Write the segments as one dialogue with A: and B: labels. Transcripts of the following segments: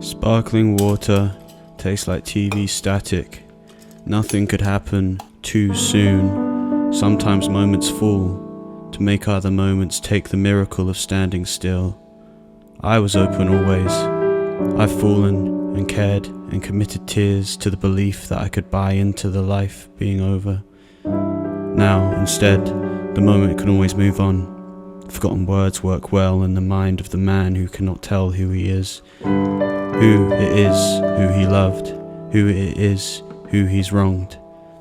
A: Sparkling water tastes like TV static. Nothing could happen too soon. Sometimes moments fall to make other moments take the miracle of standing still. I was open always. I've fallen and cared and committed tears to the belief that I could buy into the life being over. Now, instead, the moment can always move on. Forgotten words work well in the mind of the man who cannot tell who he is, who it is, who he loved, who it is, who he's wronged.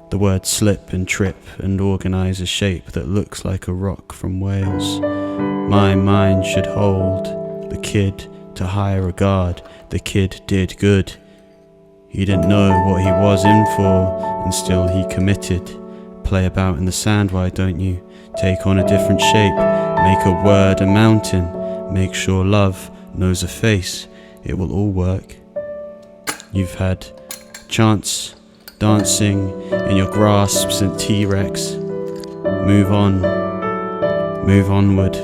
A: The words slip and trip and organise a shape that looks like a rock from Wales. My mind should hold the kid to higher regard. The kid did good. He didn't know what he was in for, and still he committed. Play about in the sand, why don't you? Take on a different shape, make a word a mountain. Make sure love knows a face, it will all work. You've had chance, dancing in your grasps and T-Rex. Move on, move onward,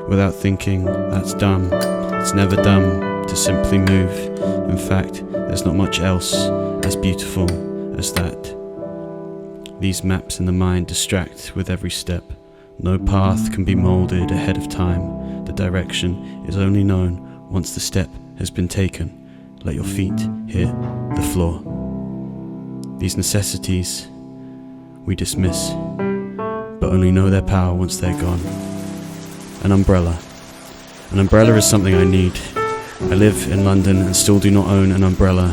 A: without thinking that's dumb. It's never dumb to simply move. In fact, there's not much else as beautiful as that. These maps in the mind distract with every step. No path can be moulded ahead of time. The direction is only known once the step has been taken. Let your feet hit the floor. These necessities we dismiss, but only know their power once they're gone. An umbrella. An umbrella is something I need. I live in London and still do not own an umbrella.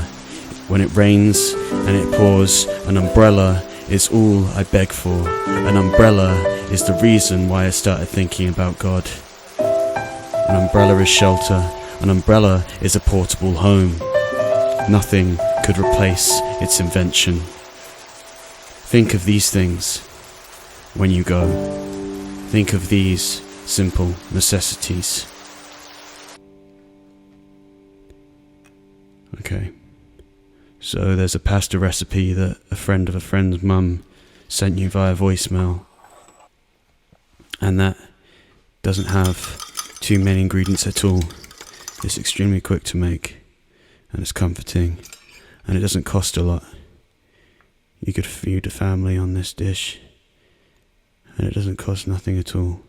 A: When it rains and it pours, an umbrella is all I beg for. An umbrella is the reason why I started thinking about God. An umbrella is shelter. An umbrella is a portable home. Nothing could replace its invention. Think of these things when you go. Think of these simple necessities. Okay. So there's a pasta recipe that a friend of a friend's mum sent you via voicemail, and that doesn't have too many ingredients at all. It's extremely quick to make, and it's comforting, and it doesn't cost a lot. You could feed a family on this dish, and it doesn't cost nothing at all.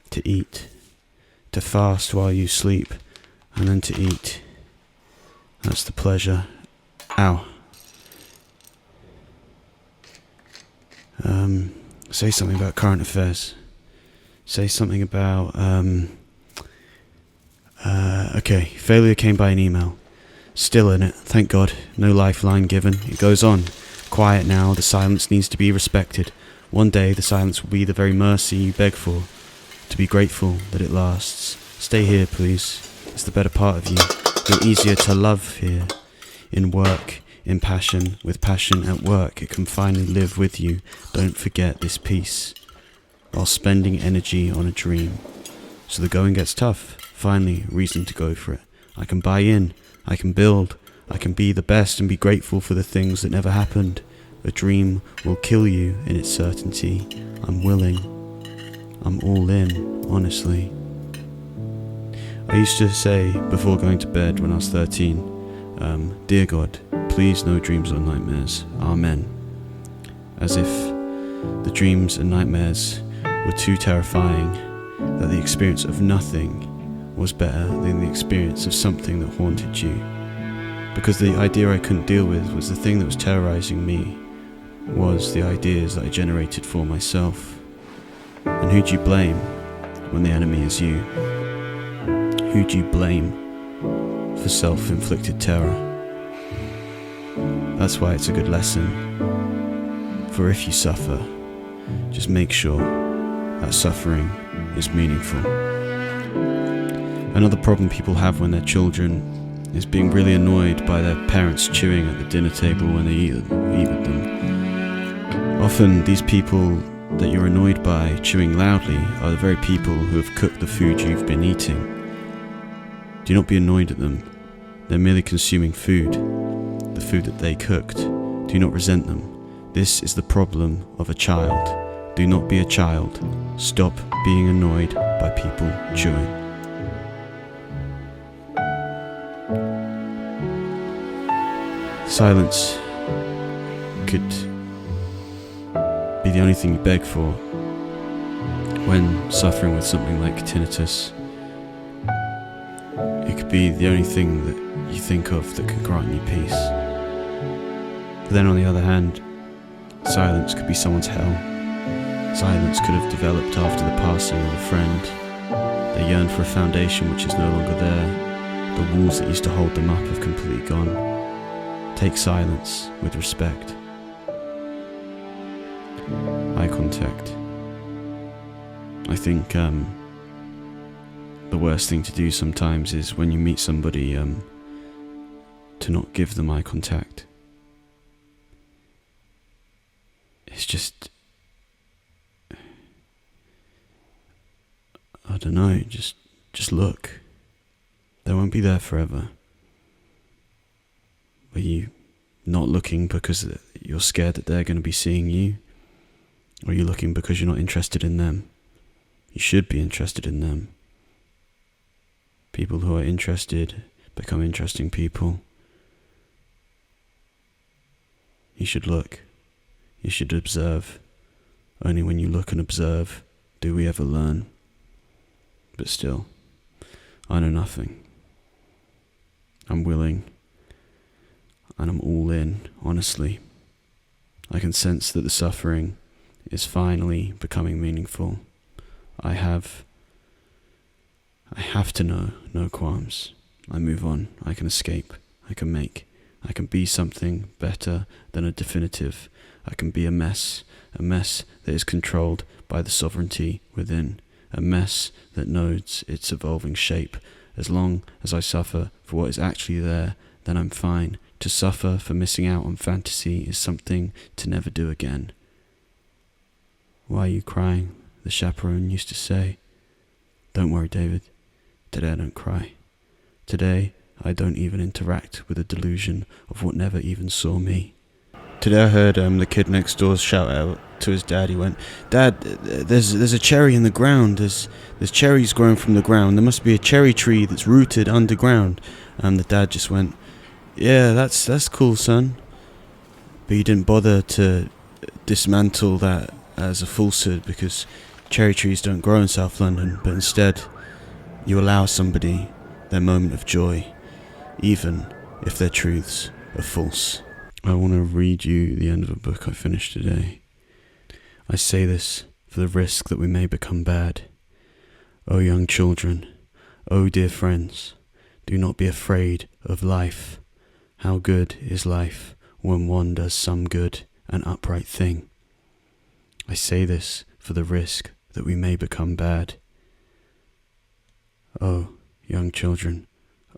A: To eat, to fast while you sleep, and then to eat. That's the pleasure. Ow. Say something about current affairs. Say something about, okay, failure came by an email. Still in it, thank God, no lifeline given. It goes on. Quiet now, the silence needs to be respected. One day the silence will be the very mercy you beg for. To be grateful that it lasts. Stay here, please. It's the better part of you. You're easier to love here. In work, in passion, with passion at work, it can finally live with you. Don't forget this piece. While spending energy on a dream. So the going gets tough. Finally, reason to go for it. I can buy in. I can build. I can be the best and be grateful for the things that never happened. A dream will kill you in its certainty. I'm willing. I'm all in, honestly. I used to say before going to bed when I was 13, Dear God, please no dreams or nightmares. Amen. As if the dreams and nightmares were too terrifying, that the experience of nothing was better than the experience of something that haunted you. Because the idea I couldn't deal with was the thing that was terrorizing me, was the ideas that I generated for myself. And who do you blame when the enemy is you? Who do you blame for self-inflicted terror? That's why it's a good lesson. For if you suffer, just make sure that suffering is meaningful. Another problem people have when they're children is being really annoyed by their parents chewing at the dinner table when they eat with them. Often these people that you're annoyed by chewing loudly are the very people who have cooked the food you've been eating. Do not be annoyed at them. They're merely consuming food, the food that they cooked. Do not resent them. This is the problem of a child. Do not be a child. Stop being annoyed by people chewing. Silence could be the only thing you beg for when suffering with something like tinnitus. It could be the only thing that you think of that can grant you peace. But then on the other hand, silence could be someone's hell. Silence could have developed after the passing of a friend. They yearn for a foundation which is no longer there. The walls that used to hold them up have completely gone. Take silence with respect. Eye contact. I think the worst thing to do sometimes is when you meet somebody to not give them eye contact. It's just, I don't know, just look. They won't be there forever. Are you not looking because you're scared that they're going to be seeing you? Or are you looking because you're not interested in them? You should be interested in them. People who are interested become interesting people. You should look. You should observe. Only when you look and observe do we ever learn. But still, I know nothing. I'm willing, and I'm all in, honestly. I can sense that the suffering is finally becoming meaningful. I have to know, no qualms. I move on, I can escape, I can be something better than a definitive. I can be a mess that is controlled by the sovereignty within, a mess that knows its evolving shape. As long as I suffer for what is actually there, then I'm fine. To suffer for missing out on fantasy is something to never do again. Why are you crying? The chaperone used to say. Don't worry, David. Today I don't cry. Today I don't even interact with a delusion of what never even saw me. Today I heard the kid next door shout out to his dad. He went, "Dad, there's a cherry in the ground. There's cherries growing from the ground. There must be a cherry tree that's rooted underground." And the dad just went, "Yeah, that's cool, son." But he didn't bother to dismantle that as a falsehood, because cherry trees don't grow in South London, but instead you allow somebody their moment of joy, even if their truths are false. I want to read you the end of a book I finished today. I say this for the risk that we may become bad. O young children, O dear friends, do not be afraid of life. How good is life when one does some good and upright thing. I say this for the risk that we may become bad. O young children,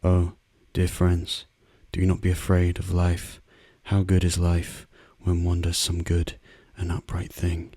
A: O dear friends, do not be afraid of life. How good is life when one does some good and upright thing.